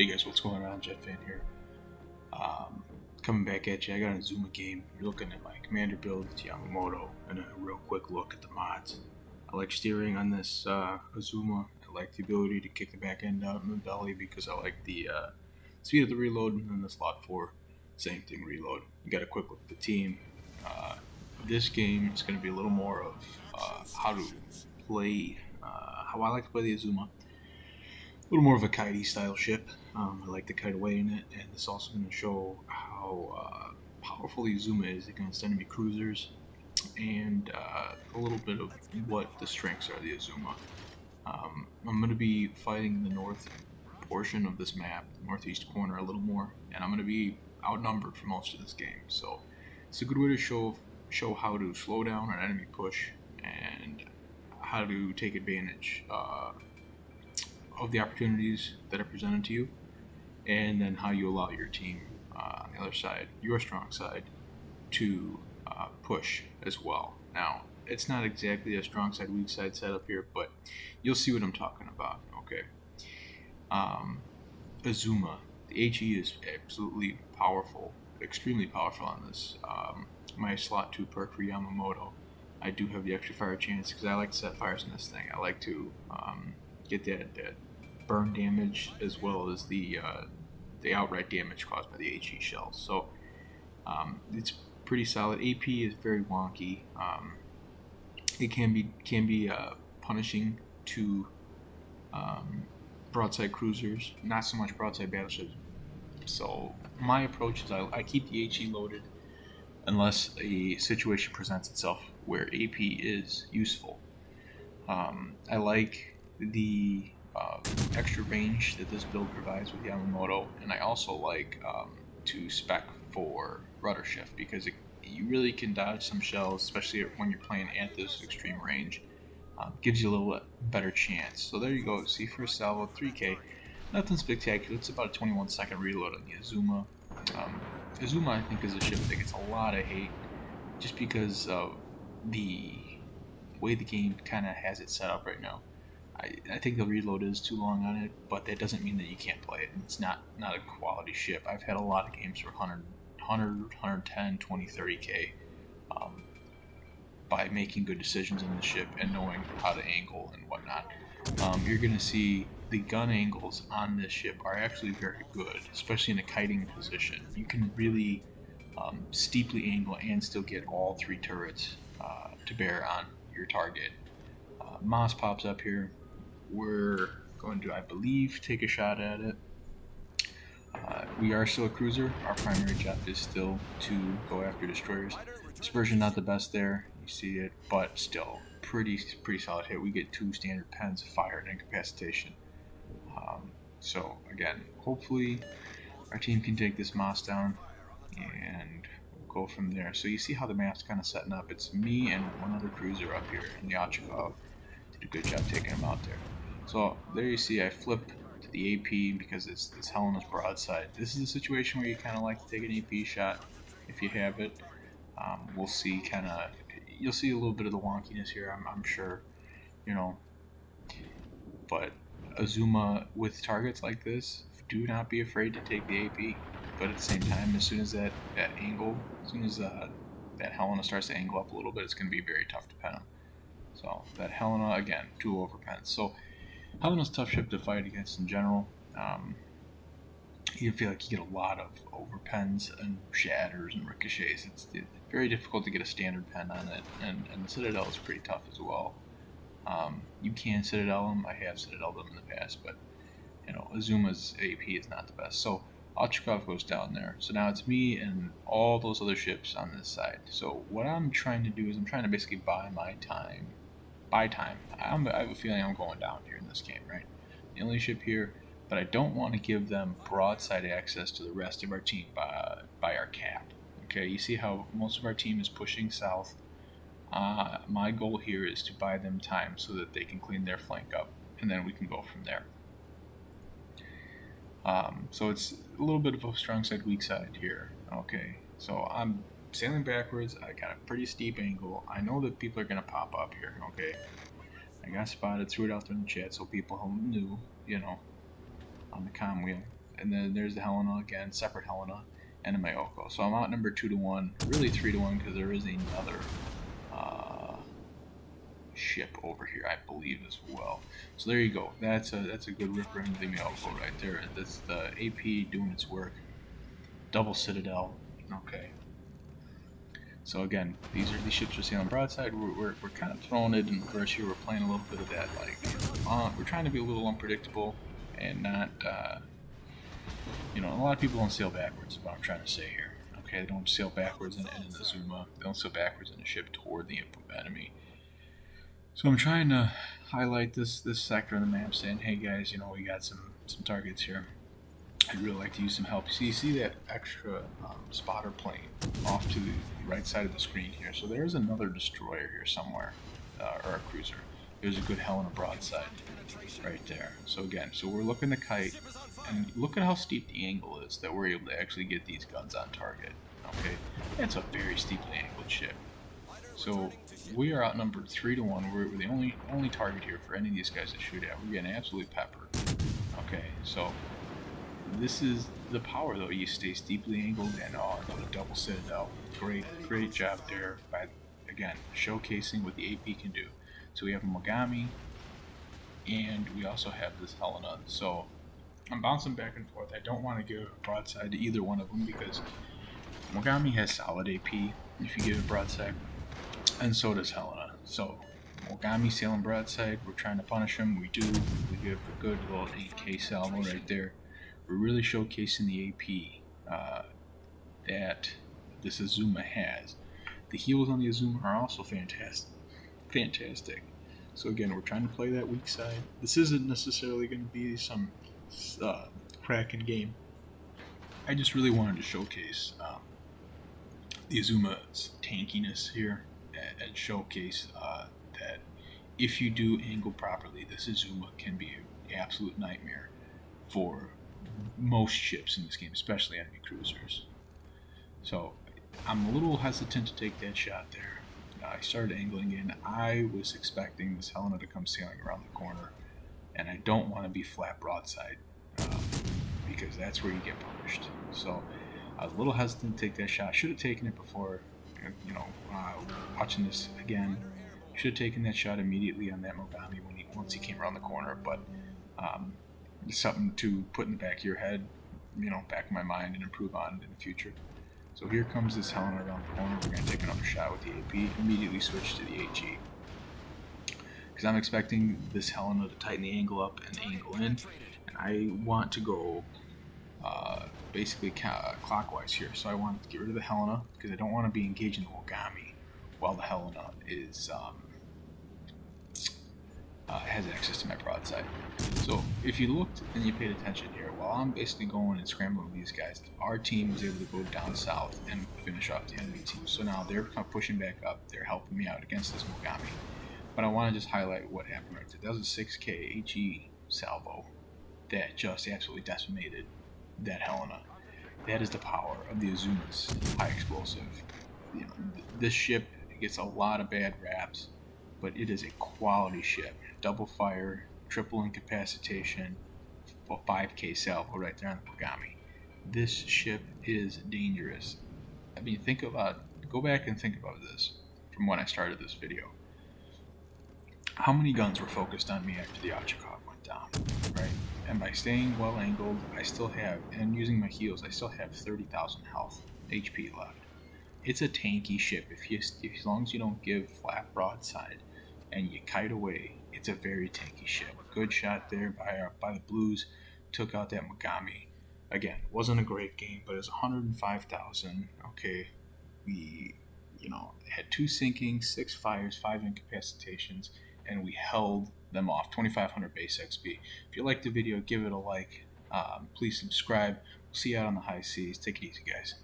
guys, what's going on? Jet Fan here. Coming back at you. I got an Azuma game. You're looking at my commander build with Yamamoto and a real quick look at the mods. I like steering on this Azuma. I like the ability to kick the back end out in the belly because I like the speed of the reload, and then the slot 4, same thing, reload. You got a quick look at the team. This game is going to be a little more of how to play, how I like to play the Azuma. A little more of a kitey style ship. I like to kite away in it, and this is also going to show how powerful the Azuma is against enemy cruisers, and a little bit of what the strengths are of the Azuma. I'm going to be fighting in the north portion of this map, the northeast corner a little more, and I'm going to be outnumbered for most of this game. So it's a good way to show how to slow down an enemy push and how to take advantage of the opportunities that are presented to you, and then how you allow your team on the other side, your strong side, to push as well. Now, it's not exactly a strong side, weak side setup here, but you'll see what I'm talking about, okay? Azuma, the HE is absolutely powerful, extremely powerful on this. My slot 2 perk for Yamamoto, I do have the extra fire chance because I like to set fires in this thing. I like to get that burn damage as well as the outright damage caused by the HE shells. So it's pretty solid. AP is very wonky. It can be punishing to broadside cruisers, not so much broadside battleships. So my approach is I keep the HE loaded unless a situation presents itself where AP is useful. I like the extra range that this build provides with Yamamoto, and I also like to spec for rudder shift because you really can dodge some shells, especially when you're playing at this extreme range. Gives you a little better chance. So there you go. See, first salvo, 3k. Nothing spectacular. It's about a 21-second reload on the Azuma. Azuma, I think, is a ship that gets a lot of hate just because of the way the game kind of has it set up right now. I think the reload is too long on it, but that doesn't mean that you can't play it. It's not a quality ship. I've had a lot of games for 100, 110, 20, 30k by making good decisions in the ship and knowing how to angle and whatnot. You're going to see the gun angles on this ship are actually very good, especially in a kiting position. You can really steeply angle and still get all 3 turrets to bear on your target. Moss pops up here. We're going to, I believe, take a shot at it. We are still a cruiser. Our primary job is still to go after destroyers. Dispersion not the best there, you see it, but still pretty solid hit. We get 2 standard pens, fire, and incapacitation. So again, hopefully our team can take this Moss down and we'll go from there. So you see how the map's kind of setting up. It's me and one other cruiser up here in the Ochakov. Did a good job taking him out there. So there you see I flip to the AP because it's Helena's broadside. This is a situation where you kind of like to take an AP shot if you have it. We'll see you'll see a little bit of the wonkiness here, I'm sure, you know, but Azuma with targets like this, do not be afraid to take the AP, but at the same time, as soon as that Helena starts to angle up a little bit, it's going to be very tough to pen him. So that Helena, again, 2 overpens. So Helena's a tough ship to fight against in general. You feel like you get a lot of overpens and shatters and ricochets. It's very difficult to get a standard pen on it, and the Citadel is pretty tough as well. You can Citadel them. I have Citadel them in the past, but you know, Azuma's AP is not the best. So Ochakov goes down there. So now it's me and all those other ships on this side. So what I'm trying to do is I'm trying to basically buy my time. I have a feeling I'm going down here in this game, right? The only ship here, but I don't want to give them broadside access to the rest of our team by our cap. Okay, you see how most of our team is pushing south. My goal here is to buy them time so that they can clean their flank up, and then we can go from there. So it's a little bit of a strong side, weak side here. Okay, so I'm sailing backwards. I got a pretty steep angle. I know that people are going to pop up here, okay? I got spotted, threw it out there in the chat so people knew, you know, on the comm wheel. and then there's the Helena again, separate Helena, and a Mayoko. So I'm outnumbered 2-1, really 3-1, because there is another ship over here, I believe, as well. So there you go. That's a good ripper into the Mayoko right there. That's the AP doing its work. Double Citadel. Okay. So again, these ships are sailing broadside. We're kind of throwing it in reverse here. We're playing a little bit of that, like we're trying to be a little unpredictable and not, you know, a lot of people don't sail backwards. Is what I'm trying to say here. Okay, they don't sail backwards in an Azuma. They don't sail backwards in a ship toward the enemy. So I'm trying to highlight this sector of the map, saying, hey guys, you know, we got some targets here. I'd really like to use some help. So you see that extra spotter plane off to the right side of the screen here. So there's another destroyer here somewhere, or a cruiser. There's a good Helena broadside right there. So again, so we're looking to kite, and look at how steep the angle is that we're able to actually get these guns on target. Okay, that's a very steeply angled ship. So we are outnumbered 3-1. We're the only target here for any of these guys to shoot at. We're getting absolutely peppered. Okay, so this is the power, though. You stay steeply angled, and another double Citadel. Great job there by, again, showcasing what the AP can do. So we have a Mogami, and we also have this Helena. So I'm bouncing back and forth. I don't want to give a broadside to either one of them because Mogami has solid AP if you give it broadside, and so does Helena. So Mogami sailing broadside, we're trying to punish him. We do. We give a good little 8K salvo right there. We're really showcasing the AP that this Azuma has. The heals on the Azuma are also fantastic. So again, we're trying to play that weak side. This isn't necessarily going to be some cracking game. I just really wanted to showcase the Azuma's tankiness here, and showcase that if you do angle properly, this Azuma can be an absolute nightmare for most ships in this game, especially enemy cruisers. So I'm a little hesitant to take that shot there. I started angling in. I was expecting this Helena to come sailing around the corner, and I don't want to be flat broadside because that's where you get punished. So I was a little hesitant to take that shot. Should have taken it before, you know, watching this again. Should have taken that shot immediately on that Mogami once he came around the corner, but something to put in the back of your head, you know, back of my mind, and improve on in the future. So here comes this Helena around the corner. We're going to take another shot with the AP, immediately switch to the AG. Because I'm expecting this Helena to tighten the angle up and angle in. And I want to go basically clockwise here. So I want to get rid of the Helena because I don't want to be engaging the Mogami while the Helena is has access to my broadside. So if you looked and you paid attention here, while I'm basically going and scrambling with these guys, our team was able to go down south and finish off the enemy team. So now they're kind of pushing back up. They're helping me out against this Mogami. But I want to just highlight what happened right there. That was a 6K HE salvo that just absolutely decimated that Helena. That is the power of the Azuma's high explosive. You know, this ship gets a lot of bad raps, but it is a quality ship. Double fire, triple incapacitation, a 5K salvo right there on the Mogami. This ship is dangerous. I mean, go back and think about this from when I started this video. How many guns were focused on me after the Ochakov went down, right? And by staying well angled, I still have, and using my heals, I still have 30,000 health, HP left. It's a tanky ship. As long as you don't give flat broadside and you kite away, it's a very tanky ship. Good shot there by the Blues, took out that Mogami. Again, wasn't a great game, but it was 105,000. Okay, we, you know, had 2 sinkings, 6 fires, 5 incapacitations, and we held them off. 2,500 base XP. If you liked the video, give it a like. Please subscribe. We'll see you out on the high seas. Take it easy, guys.